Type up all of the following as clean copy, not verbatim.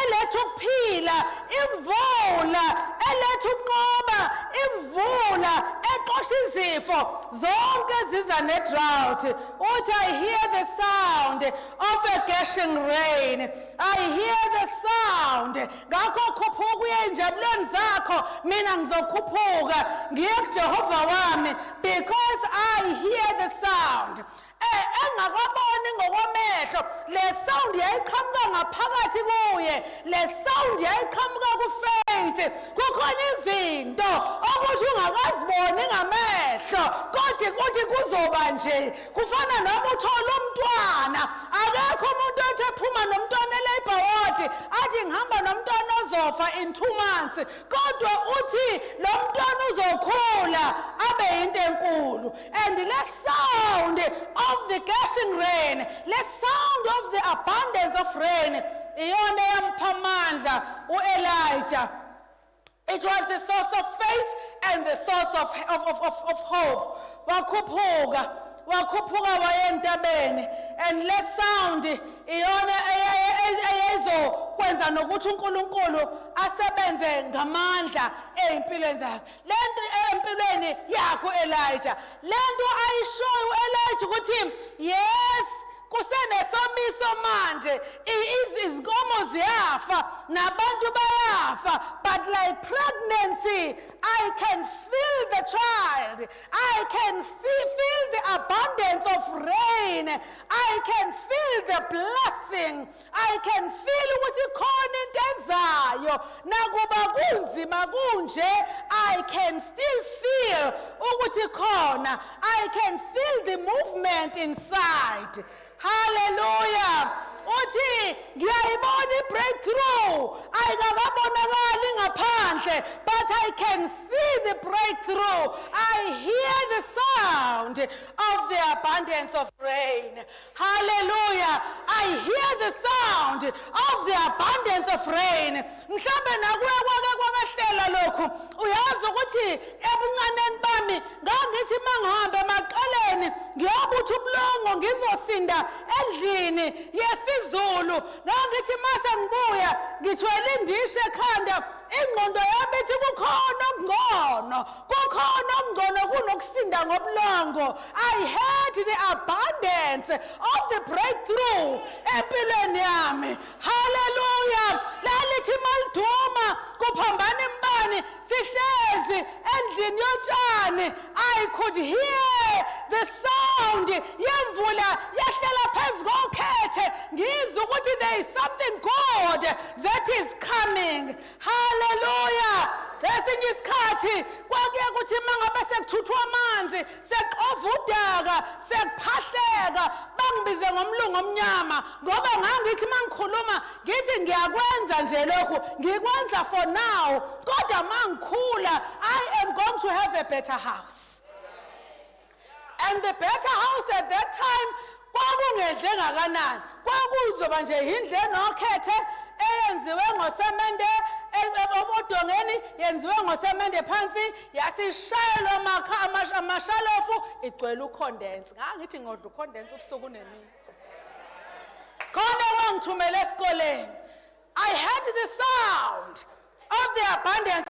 eletha ukuphila, imvula eletha ukunqoba, imvula eqosha izifo zonke ziza ne-drought. Uthi I hear the sound of a gushing rain. I hear the sound. Ngakho khuphuka uye enjabulweni zakho, mina ngizokhuphuka ngiye kuJehova wami because I hear the sound. Engakaboni ngokwamehlo, le sound yayiqhamuka ngaphakathi kuye, le sound yayiqhamuka kuFaith. Kukhona izinto ukuthi ungakaziboni ngamehlo kodwa kuthi kuzoba nje. Kufana noma uthola umntwana, akekho umuntu othi ephuma nomntwana e-labor ward athi ngihamba nomntwana ozofa in 2 months, kodwa uthi lo mntwana uzokhula abe into enkulu. And le sound of the gushing rain, the sound of the abundance of rain, iyona eyamupha amandla u-Elijah. It was the source of faith and the source of hope. Wakhuphuka wayentabeni, and le sound iyona eyayizokwenza nokuthi uNkulunkulu asebenze ngamandla ezimpilweni zakhe. Lento empilweni yakho Elijah, lento ayishoyo Elijah ukuthi yes, kusenesomiso manje, izinkomo ziyafa nabantu bayafa, but like pregnancy I can feel the child, I can feel the abundance of rain, I can feel the blessing, I can feel ukuthi khona into ezayo nakuba kunzima kunje, I can still feel ukuthi khona, I can feel the movement inside. Hallelujah. Uthi ngiyayibona i-breakthrough, ayikabonakali ngaphandle, but I can see the breakthrough. I hear the sound of the abundance of rain. Hallelujah. I hear the sound of the abundance of rain. Mhlambe nakuye kwake kwamehlela lokhu, uyazi ukuthi ebuncaneni bami ngangithi mangihambe emaqaleni ngiyobutha ubulongo ngizosinda endlini yesizulu, ngangithi mase ngibuya ngithwele indishe ekhanda, ingqondo yami ithi kukhona okungcono kunokusinda ngobulongo. I heard the abundance of the breakthrough empilweni yami. Hallelujah. Lalithi maliduma kuphambana imbani sihlezi endlini yotshani, I could hear the sound yemvula yahlela phezu kokhethe, ngizwa ukuthi there is something good that is coming. Hallelujah. Esinye isikhathi kwakuye kuthi mangabe sekuthuthwa amanzi, seqova udaka, sekuphahleka, bangibize ngomlungu omnyama ngoba ngangithi mangikhuluma ngithi ngiyakwenza nje lokhu, ngikwenza for now, kodwa mangikhula I am going to have a better house. And the better house at that time kwakungedle ngakanani, kwakuzoba nje indle enokhethe eyenziwe ngosemende obodongeni, yenziwe ngosemende phansi, yasishayelwa amashalofu igcwele ucondense. Ngangithi ngodla ucondense ubusuku nemini. Khona wangithumela esikoleni, I heard the sound of the abundance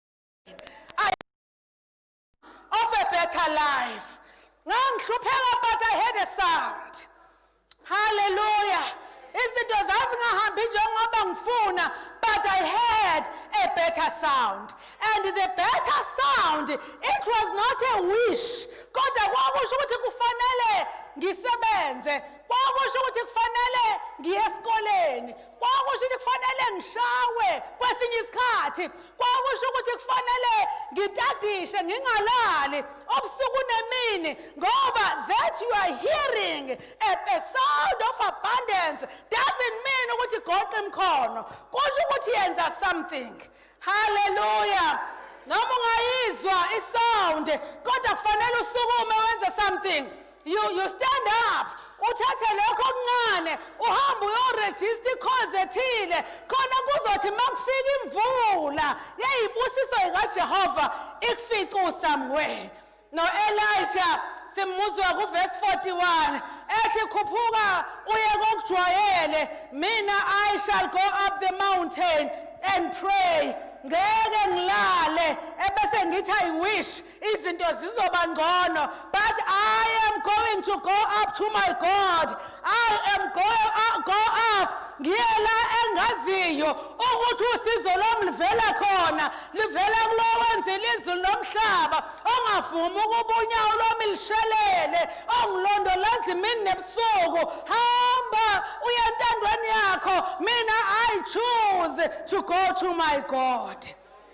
of a better life. Ngangihlupheka, but I heard a sound. Hallelujah. Izinto zazingahambi njengoba ngifuna, but I heard a better sound. And the better sound, it was not a wish. Kodwa kwakusho ukuthi kufanele ngisebenze, kwakusho ukuthi kufanele ngiye esikoleni, kwakusho ukuthi kufanele ngishawe kwesinye isikhathi, kwakusho ukuthi kufanele ngitadishe ngingalali obusuku nemini, ngoba that you are hearing a sound of abundance doesn't mean ukuthi goqa imkhono, kusho ukuthi yenza something. Hallelujah. Noma ungayizwa isound kodwa kufanele usukume wenze something. You stand up, uthathe lokho okuncane, uhamba uyoregister i-cause ethile, khona kuzothi makufika imvula yeyibusiso ikaJehova ikufice somewhere. No Elijah simuzwa kuverse 41, ethi khuphuka uye kokujwayele, mina I shall go up the mountain and pray. Ngeke ngilale ebese ngithi I wish izinto zizoba ngcono, but I am going to go up to my God. I am going go up ngiye la engaziyo ukuthi usizo lwami livela khona, livela kulo wenzile izulu nomhlaba, ongavumi ukuba unyawo lwami lishelele, ongilondolaza imini nebusuku. Hamba uye entandweni yakho, mina I choose to go to my God.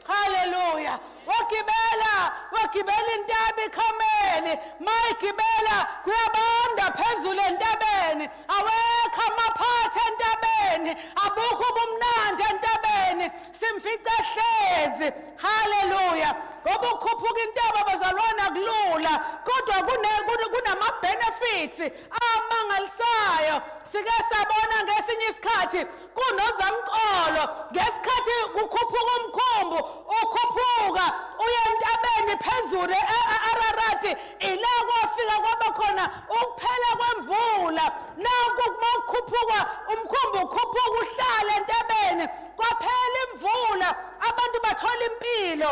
Hallelujah. Wakibela intaba iKhameli, mayigibela kuyabanda phezulu entabeni, awekho amaphatha entabeni, abukho ubumnandi entabeni, simfica hlezi. Hallelujah. Ngoba ukhuphuka intaba bazalwana kulula, kodwa kunama benefits amangalisayo. Sike sabona ngesinye isikhathi kunozamqolo, ngesikhathi kukhuphuka umkhumbu, ukhuphuka uye entabeni phezulu eArarati, ila kwafika kwaba khona ukuphela kwemvula. Nanku kukhuphuka umkhumbu, ukhuphuka uhlala entabeni, kwaphela imvula, abantu bathola impilo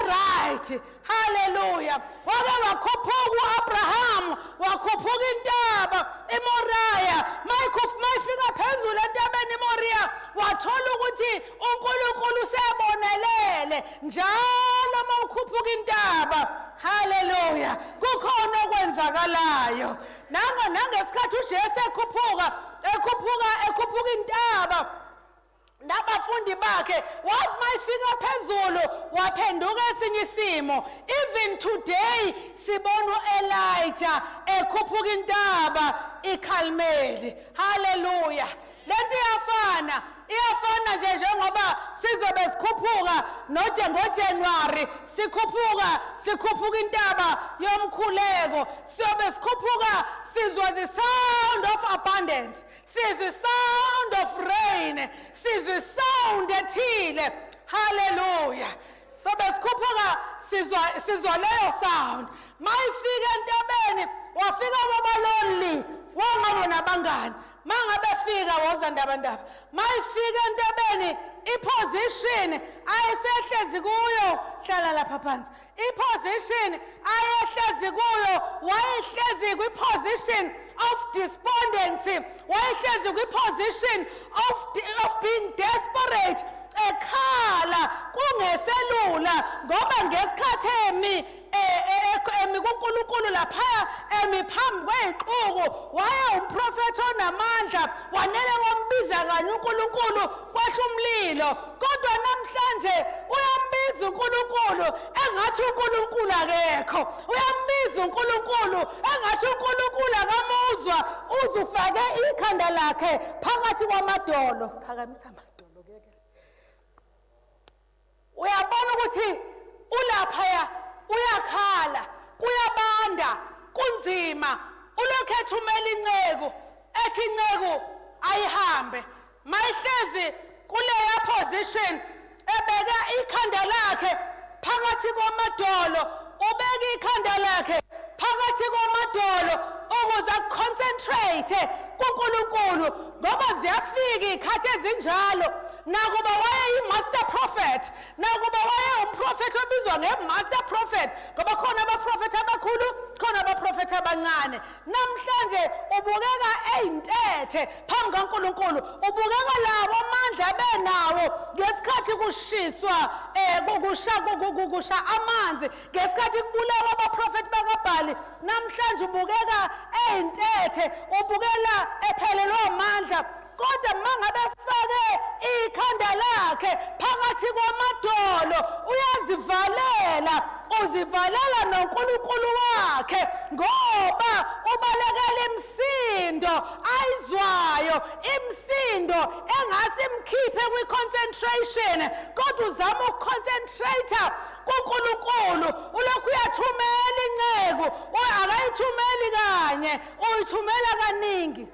right. Hallelujah. Wake wakhuphuka uAbraham, wakhuphuka intaba iMoriya, mayifika phezulu entabeni iMoriya, wathola ukuthi uNkulunkulu usebonelele njalo mawukhuphuka intaba. Hallelujah. Kukhona okwenzakalayo. Nangesikhathi uJesu ekhuphuka intaba, nabafundi bakhe mayifika phezulu waphenduka esinye isimo. Even today sibona uElijah ekhuphuka intaba iKhameli. Hallelujah. Lento iyafana nje njengoba sizobe sikhuphuka ngoJanuary sikhuphuka intaba yomkhuleko, sizobe sikhuphuka sizwa the sound of abundance, sizwa sound of rain, sizwa sound ethile. Hallelujah. Sobe sikhuphuka sizwa leyo sound. Mayifika entabeni wafika wabalonely, wangabona abangani. Mangabe fika woza ndaba mayifika entabeni iposition ayisehlezi kuyo, hlala lapha phansi. Iposition ayehlezi kuyo wayehlezi kwiposition of despondency, wayehlezi kwiposition of being desperate, ekhala kungeselula ngoba ngesikhathi emi kuNkulunkulu lapha phambi kweyixuku waye umprofeti onamandla, wanele wambiza kanye uNkulunkulu kwehla umlilo. Kodwa namhlanje uyambiza uNkulunkulu engathi uNkulunkulu akekho, uyambiza uNkulunkulu engathi uNkulunkulu akamuzwa, uzufake ikhanda lakhe phakathi kwamadolo. Phakamisa amadolo keke. Uyabona ukuthi ulaphaya uyakhala, kuyabanda, kunzima, ulokhu ethumela inceku, ethi inceku ayihambe. Mayihlezi kuleya position ebeka ikhanda lakhe phakathi kwamadolo, ubeka ikhanda lakhe phakathi kwamadolo ukuze concentrate kuNkulunkulu, ngoba ziyafika ikhathi ezinjalo. Nakuba waye master prophet, nakuba waye umprofeti obizwa nge-master prophet, ngoba khona abaprofeti abakhulu, khona abaprofeti abancane. Namhlanje ubukeka eyintethe phambi kaNkulunkulu, ubukeka lawo amandla benawo ngesikhathi kushiswa kusha amanzi, ngesikhathi kubulawa abaprofeti bakaBhali. Namhlanje ubukeka eyintethe, ubukela ephelelwe amandla. Kodwa mangabe fake ikhanda lakhe phakathi kwamadolo, uzivalela noNkulunkulu wakhe, ngoba ubalekela imisindo ayizwayo, imisindo engasimkhiphe kwi-concentration, kodwa uzama ukuconcentrate kuNkulunkulu. Ulokhu uyathumela inceku, akayithumeli kanye, uyithumela kaningi.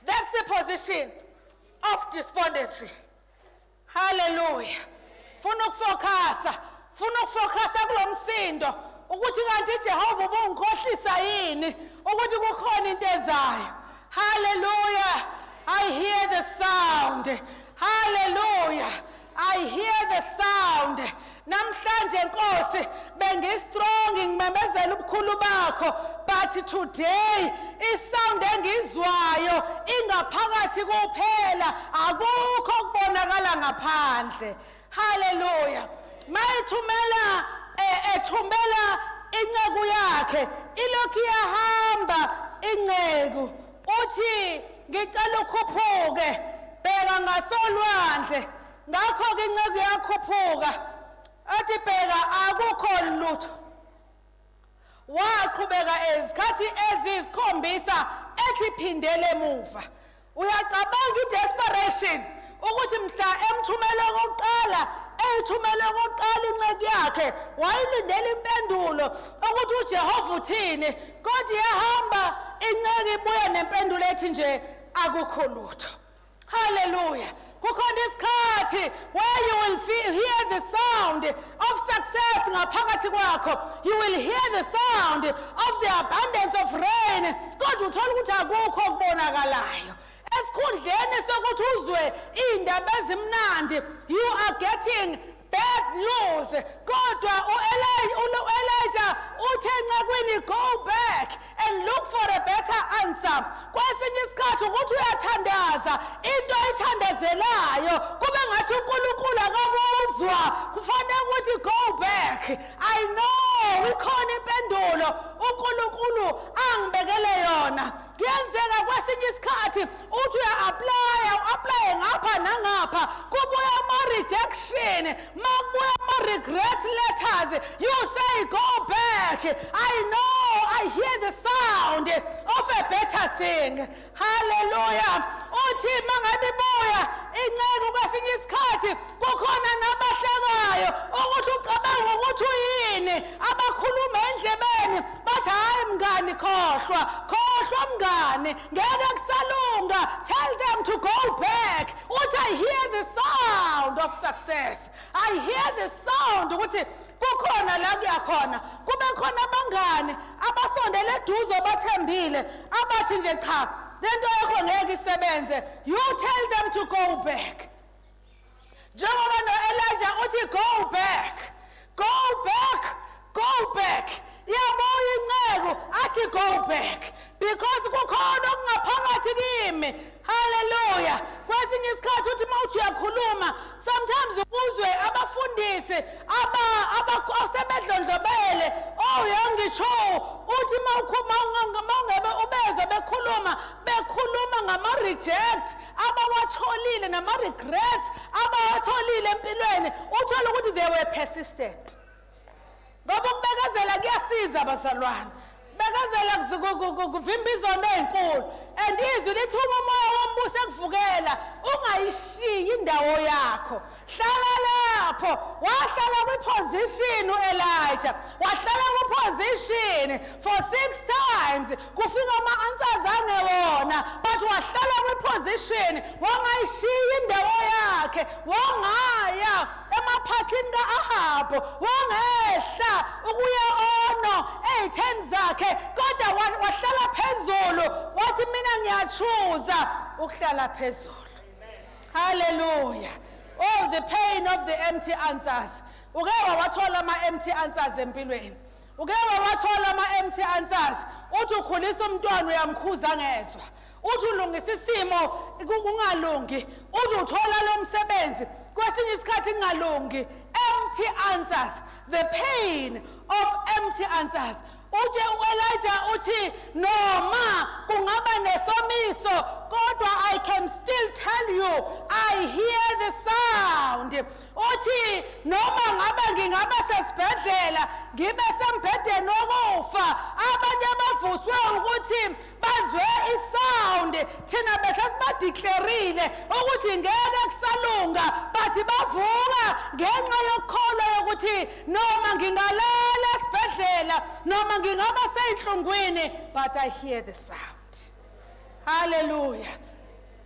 That's the position of despondency. Hallelujah. Funa ukufocus kulo msindo, ukuthi kanti iJehova ubungikhohlisa yini ukuthi kukhona into ezayo. Hallelujah. I hear the sound. Hallelujah. I hear the sound. Namhlanje Nkosi bengistrong ngimemezela ubukhulu bakho, but today isound engizwayo ingaphakathi kuphela, akukho kubonakala ngaphandle. Hallelujah. Mayithumela ethumela inceku yakhe ilokhu iyahamba inceku, uthi ngicela ukhuphuke, bheka ngasolwandle. Ngakho ke inceku yakhuphuka, athi bheka akukho lutho. Waqhubeka izikhathi ezisikhombisa ethi phindele emuva. Uyacabanga i-desperation ukuthi mhla emthumele okokuqala eyithumele okokuqala inceku yakhe wayilindela impendulo ukuthi uJehova uthini, kodwa yahamba inceku ibuye nempendulo ethi nje akukho lutho. Hallelujah. Kukhona isikhathi where you will hear the sound of success ngaphakathi kwakho. You will hear the sound of the abundance of rain. Kodwa uthola ukuthi akukho okubonakalayo. Esikhundleni sokuthi uzwe indaba ezimnandi, you are getting bad news. Kodwa uElijah uthe encekwini, go back and look for a better answer. Kwesinye isikhathi ukuthi uyathandaza into oyithandazelayo kube ngathi uNkulunkulu akabuzwa, kufanele ukuthi go back. I know ikhona impendulo uNkulunkulu angibekele yona. Kuyenzeka kwesinye isikhathi uthi uya-apply ngapha nangapha, kubuya ama-rejection, makubuya ama-regret letters, you say go back. I know, I hear the sound of a better thing. Hallelujah. Uthi mangabe ibuya inceku kwesinye isikhathi kukhona nabahlekayo ukuthi ucabanga ukuthi uyini, abakhuluma endlebeni bathi hayi mngani, khohlwa mngani, ngeke kusalunga. Tell them to go back. Uthi I hear the sound of success. I hear the sound ukuthi kukhona la kuyakhona. Kube khona abangani abasondele eduze bathembile abathi nje cha lento yakho ngeke isebenze. You tell them to go back. Njengoba noElijah uthi go back, go back, go back. Yabuya inceku athi go back because kukhona okungaphakathi kimi. Hallelujah. Kwesinye isikhathi uthi mawuthi uyakhuluma, sometimes uzwe abafundisi abasebedlondlobele, yangitsho uthi mawungebe ubezwe bekhuluma ngama-rejects abawatholile nama-regrets abawatholile empilweni, uthola ukuthi they were persistent. Ngoba ukubekezela kuyasiza bazalwane. Bekezela kuvimba izono ezinkulu. And izwi lithi umoya wombuso ekuvukela ungayishiyi indawo yakho. Hlala lapho. Wahlala kwiposition uElijah. Wahlala kwiposition for 6 times. Kufika ama-answers angewona. But wahlala kwiposition. Wangayishiyi indawo yakhe. Wangaya emaphathini ka-Ahabu. Wangehla ukuya ono ey'theni zakhe. Kodwa wahlala phezulu. Wathi mina ngiyachuza ukuhlala phezulu. Hallelujah. Oh, the pain of the empty answers. Uke wathola ama-empty answers empilweni. Uke wathola ama-empty answers. Uthi ukhulisa umntwana uyamkhuza ngezwa. Uthi ulungisa isimo kungalungi. Uthi uthola lo msebenzi kwesinye isikhathi kungalungi. Empty answers. The pain of empty answers. Uthi uElijah uthi noma kungaba nesomiso kodwa I can still tell you I hear the sound. Uthi noma ngingaba sesibhedlela ngibe sembhedeni wokufa, abanye abavuswe ukuthi bazwe isound, thina bese sibadeclareile ukuthi ngeke kusalunga, but bavuka ngenxa yokukholwa ukuthi noma ngingalala esibhedlela noma ngingaba seyinhlungwini, but I hear the sound. Hallelujah.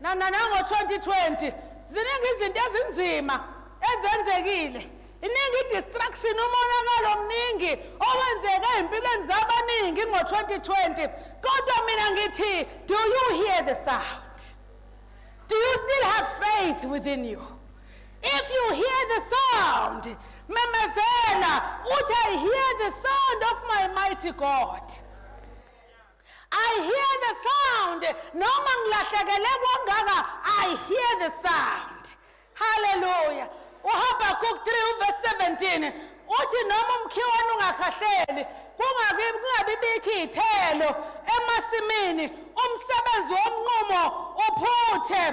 Nango 2020 ziningi izinto ezinzima ezenzekile iningi distraction umonakalo omningi owenzeke empilweni zabaningi ngo-2020 kodwa mina ngithi do you hear the sound? Do you still have faith within you? If you hear the sound, memezela uthi I hear the sound of my mighty God. I hear the sound. Noma ngilahlekele kwangaka, I hear the sound. Hallelujah. uHabakuk 3 verse 17 uthi noma umkhiwane ungakhahleli kungabi bikho izithelo emasimini umsebenzi womnqumo uphuthe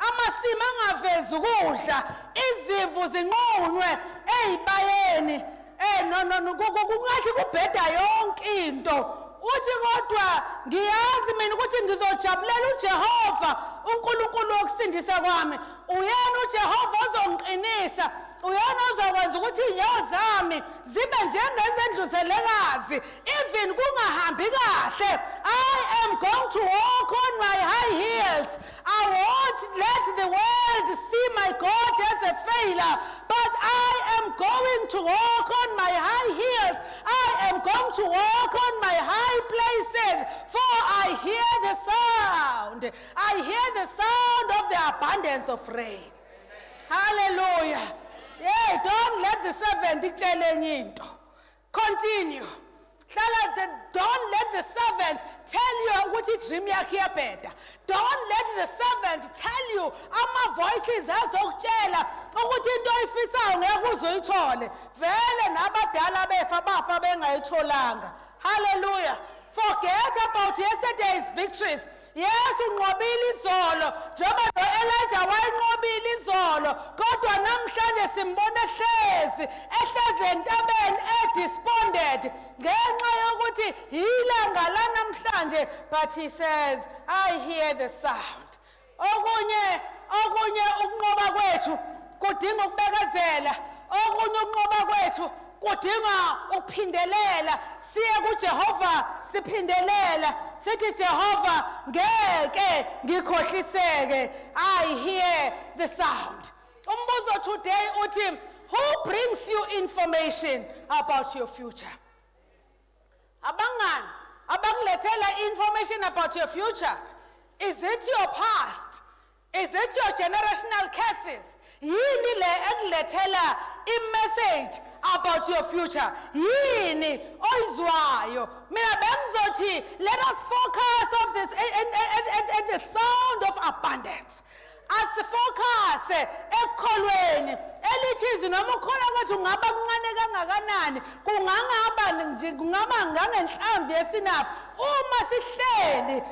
amasimi angavezi ukudla izimvu zinqunywe ezibayeni kungathi kubheda yonke into uthi kodwa ngiyazi mina ukuthi ngizojabulela uJehova uNkulunkulu wokusindisa kwami uyena uJehova ozongiqinisa uyena ozokwenza ukuthi inyawo zami zibe njengezendluzelekazi even kungahambi kahle I am going to walk on my high heels. I won't let the world see my God as a failure, but I am going to walk on my high heels. I am going to walk on my high places, for I hear the sound. I hear the sound of the abundance of rain. Hallelujah. Yeah, don't let the servant continue. Don't let the servant tell you what it dream better. Don't let the servant tell you ama-voices azokutshela ukuthi into oyifisayo ngeke uzoyithole vele nabadala befa bafa bengayitholanga. Hallelujah. Forget about yesterday's victories. Yes, unqobile izolo njengoba noElijah wayinqobile izolo kodwa namhlanje simbona ehlezi entabeni desponded ngenxa yokuthi ilanga lanamhlanje, but he says I hear the sound. Okunye ukunqoba kwethu kudinga ukubekezela, okunye ukunqoba kwethu kudinga ukuphindelela siye kuJehova siphindelela sithi Jehova ngeke ngikhohliseke. I hear the sound. Umbuzo today uthi who brings you information about your future? Abangani abakulethela information about your future? Is it your past? Is it your generational curses? Yini le ekulethela i-message about your future? Yini oyizwayo? Mina bengizothi let us focus on this and the sound of abundance. Asifocus ekukholweni elithi noma ukholwa kwethu ngaba kuncane kangakanani kungaba ngangenhlamvu yesinaphi uma sihleli